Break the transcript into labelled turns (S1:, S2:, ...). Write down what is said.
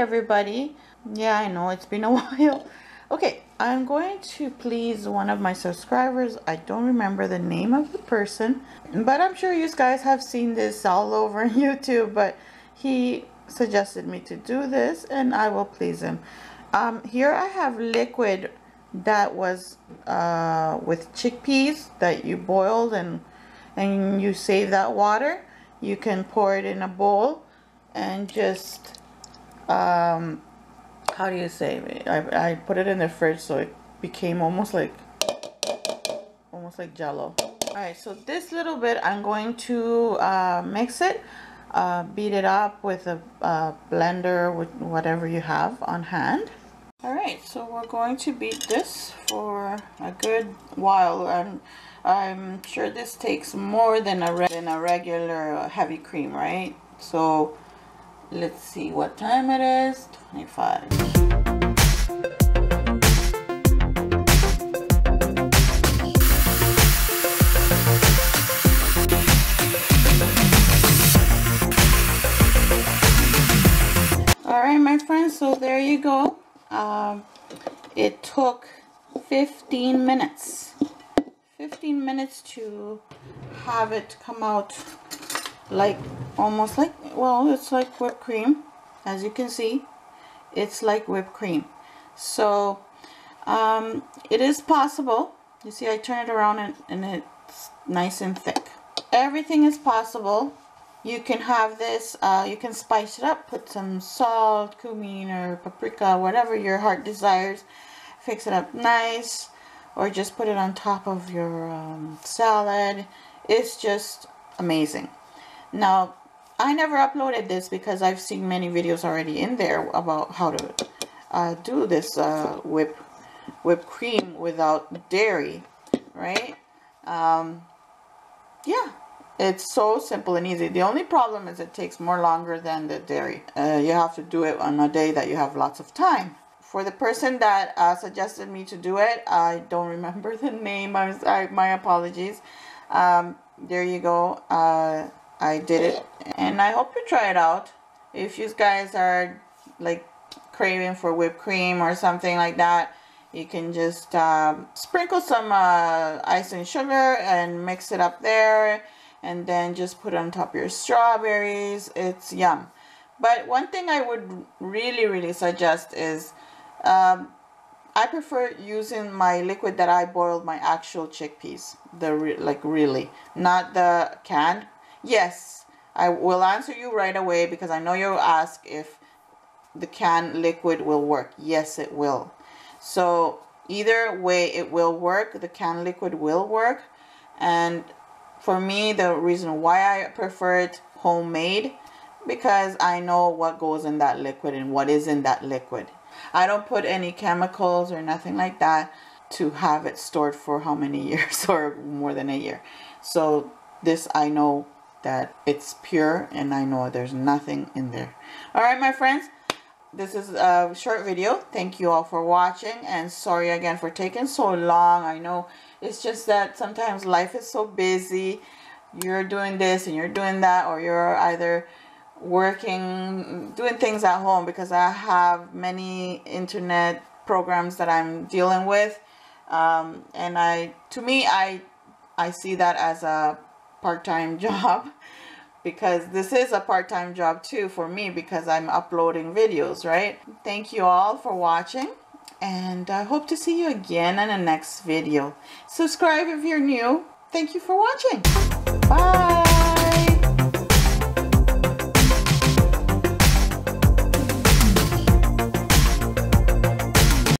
S1: everybody. Yeah, I know it's been a while. Okay, I'm going to please one of my subscribers. I don't remember the name of the person, but I'm sure you guys have seen this all over YouTube, but he suggested me to do this and I will please him. Here I have liquid that was with chickpeas that you boiled and you save that water. You can pour it in a bowl and just how do you say it? I put it in the fridge so it became almost like jello. Alright, so this little bit I'm going to mix it, beat it up with a blender, with whatever you have on hand. Alright, so we're going to beat this for a good while, and I'm sure this takes more than a regular heavy cream, right? So let's see what time it is. 25. Alright, my friends, so there you go. It took 15 minutes. 15 minutes to have it come out like almost like, well, it's like whipped cream. As you can see, it's like whipped cream. So it is possible. You see, I turn it around and it's nice and thick. Everything is possible. You can have this, you can spice it up, put some salt, cumin, or paprika, whatever your heart desires. Fix it up nice, or just put it on top of your salad. It's just amazing. Now, I never uploaded this because I've seen many videos already in there about how to do this whipped cream without dairy, right? Yeah, it's so simple and easy. The only problem is it takes more longer than the dairy. You have to do it on a day that you have lots of time. For the person that suggested me to do it, I don't remember the name. My apologies. There you go. I did it, and I hope you try it out. If you guys are like craving for whipped cream or something like that, you can just sprinkle some ice and sugar and mix it up there, and then just put it on top of your strawberries. It's yum. But one thing I would really suggest is I prefer using my liquid that I boiled my actual chickpeas, really, not the canned. Yes, I will answer you right away because I know you'll ask if the canned liquid will work. Yes, it will. So either way it will work. The canned liquid will work. And for me, the reason why I prefer it homemade, because I know what goes in that liquid and what is in that liquid. I don't put any chemicals or nothing like that to have it stored for how many years or more than a year. So this, I know that it's pure and I know there's nothing in there. Alright, my friends, this is a short video. Thank you all for watching, and sorry again for taking so long. I know it's just that sometimes life is so busy. You're doing this and you're doing that, or you're either working, doing things at home, because I have many internet programs that I'm dealing with, and to me I see that as a part-time job, because this is a part-time job too for me, because I'm uploading videos, right? Thank you all for watching, and I hope to see you again in the next video. Subscribe if you're new. Thank you for watching. Bye.